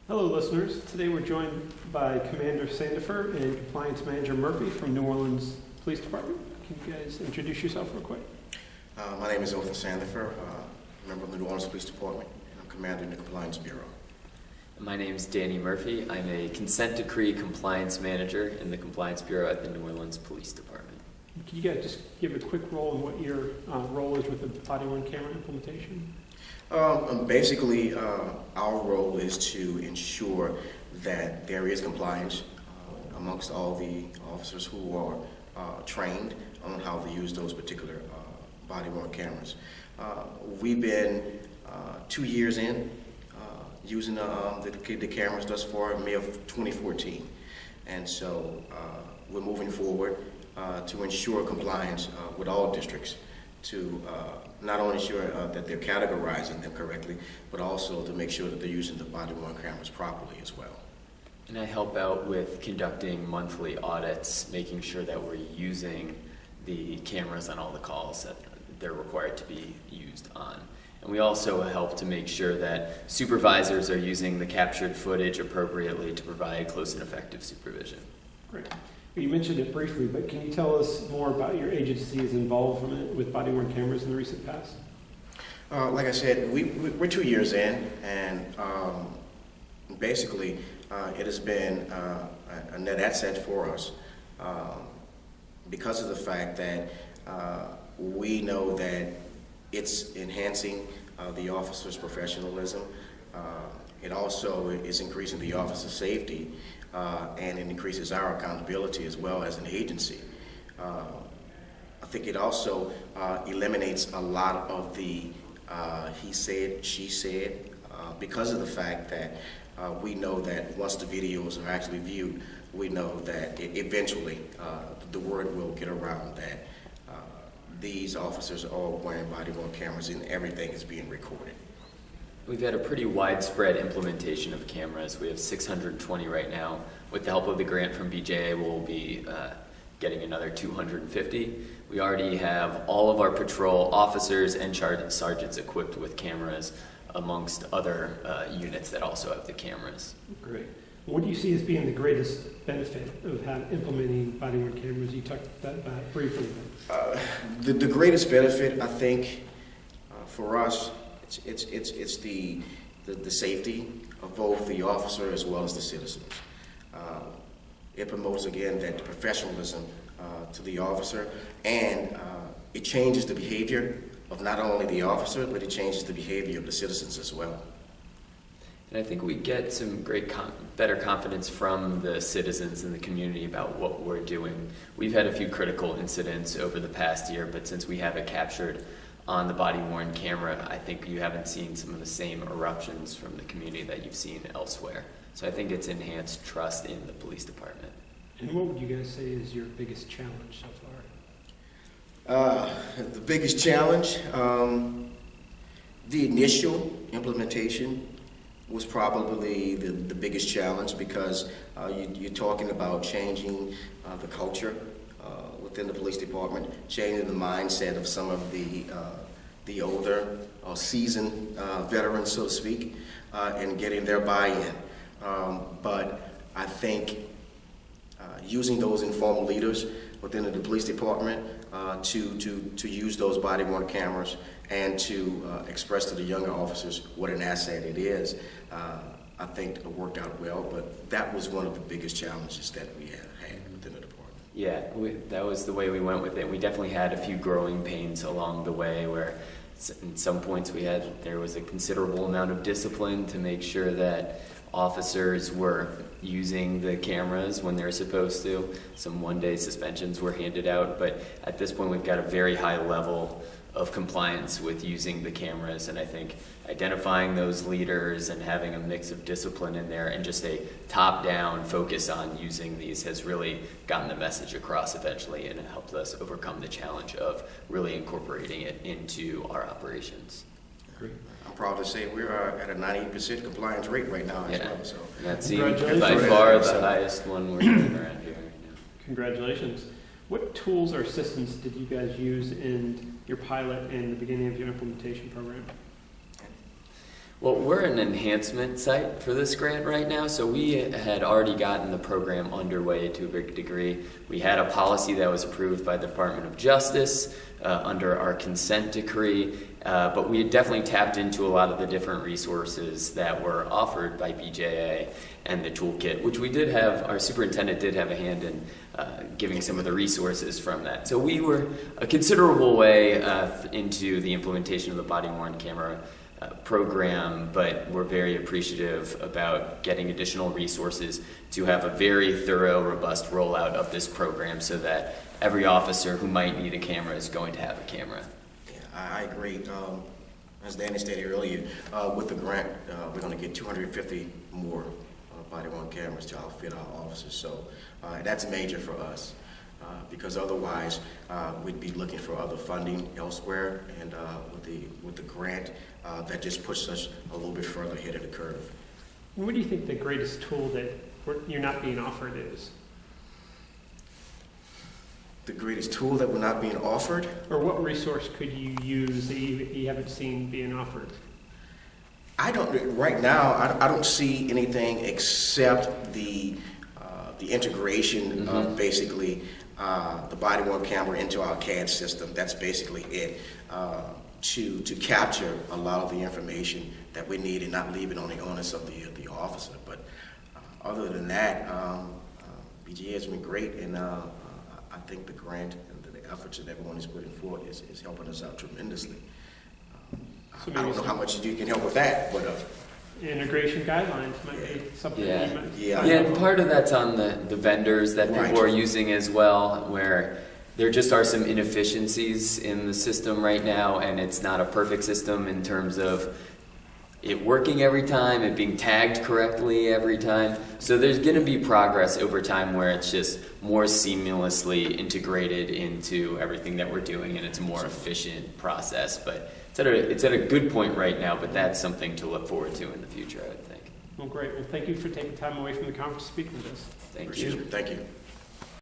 Hello, listeners. Today we're joined by Commander Sandifer and Compliance Manager Murphy from New Orleans Police Department. Can you guys introduce yourself real quick? My name is Otha Sandifer, member of the New Orleans Police Department, and I'm commander in the Compliance Bureau. My name is Danny Murphy. I'm a consent decree compliance manager in the Compliance Bureau at the New Orleans Police Department. Can you guys just give a quick role on what your role is with the body-worn camera implementation? Basically, our role is to ensure that there is compliance amongst all the officers who are trained on how to use those particular body-worn cameras. We've been 2 years in using the cameras thus far, May of 2014. And so we're moving forward to ensure compliance with all districts, to not only ensure that they're categorizing them correctly, but also to make sure that they're using the body-worn cameras properly as well. And I help out with conducting monthly audits, making sure that we're using the cameras on all the calls that they're required to be used on. And we also help to make sure that supervisors are using the captured footage appropriately to provide close and effective supervision. Great. You mentioned it briefly, but can you tell us more about your agency's involvement with body-worn cameras in the recent past? Like I said, we're 2 years in, and basically it has been a net asset for us because of the fact that we know that it's enhancing the officer's professionalism. It also is increasing the officer's safety, and it increases our accountability as well as an agency. I think it also eliminates a lot of the he said, she said, because of the fact that we know that once the videos are actually viewed, we know that eventually the word will get around that these officers are wearing body-worn cameras and everything is being recorded. We've had a pretty widespread implementation of cameras. We have 620 right now. With the help of the grant from BJA, we'll be getting another 250. We already have all of our patrol officers and sergeants equipped with cameras, amongst other units that also have the cameras. Great. What do you see as being the greatest benefit of implementing body-worn cameras? You talked about that briefly. The greatest benefit, I think, for us, it's the safety of both the officer as well as the citizens. It promotes, again, that professionalism to the officer, and it changes the behavior of not only the officer, but it changes the behavior of the citizens as well. And I think we get some great, better confidence from the citizens in the community about what we're doing. We've had a few critical incidents over the past year, but since we have it captured on the body-worn camera, I think you haven't seen some of the same eruptions from the community that you've seen elsewhere. So I think it's enhanced trust in the police department. And what would you guys say is your biggest challenge so far? The biggest challenge, the initial implementation was probably the biggest challenge, because you're talking about changing the culture within the police department, changing the mindset of some of the older or seasoned veterans, so to speak, and getting their buy-in. But I think using those informal leaders within the police department to use those body-worn cameras and to express to the younger officers what an asset it is, I think it worked out well. But that was one of the biggest challenges that we had within the department. Yeah, that was the way we went with it. We definitely had a few growing pains along the way where at some points there was a considerable amount of discipline to make sure that officers were using the cameras when they're supposed to. Some one-day suspensions were handed out, but at this point we've got a very high level of compliance with using the cameras, and I think identifying those leaders and having a mix of discipline in there and just a top-down focus on using these has really gotten the message across eventually, and it helped us overcome the challenge of really incorporating it into our operations. Great. I'm proud to say we're at a 90% compliance rate right now as well. So that's by far the highest one we're doing around here right now. Congratulations. What tools or systems did you guys use in your pilot and the beginning of your implementation program? Well, we're an enhancement site for this grant right now, so we had already gotten the program underway to a big degree. We had a policy that was approved by the Department of Justice under our consent decree, but we had definitely tapped into a lot of the different resources that were offered by BJA and the toolkit, which we did have, our superintendent did have a hand in giving some of the resources from that. So we were a considerable way into the implementation of the body-worn camera program, but we're very appreciative about getting additional resources to have a very thorough, robust rollout of this program so that every officer who might need a camera is going to have a camera. Yeah, I agree. As Danny stated earlier, with the grant, we're going to get 250 more body-worn cameras to outfit our officers. So that's major for us because otherwise we'd be looking for other funding elsewhere, and with the grant, that just puts us a little bit further ahead of the curve. What do you think the greatest tool that you're not being offered is? The greatest tool that we're not being offered? Or what resource could you use that you haven't seen being offered? Right now, I don't see anything except the integration of basically the body-worn camera into our CAD system. That's basically it. To capture a lot of the information that we need and not leave it on the onus of the officer. But other than that, BGA has been great, and I think the grant and the efforts that everyone is putting forth is helping us out tremendously. So I don't know how much you can help with that, but integration guidelines might be something that you might... Yeah, and part of that's on the vendors that people are using as well, where there just are some inefficiencies in the system right now, and it's not a perfect system in terms of it working every time, it being tagged correctly every time. So there's going to be progress over time where it's just more seamlessly integrated into everything that we're doing, and it's a more efficient process. But it's at a good point right now, but that's something to look forward to in the future, I would think. Well, great. Well, thank you for taking time away from the conference to speak with us. Thank you. Thank you.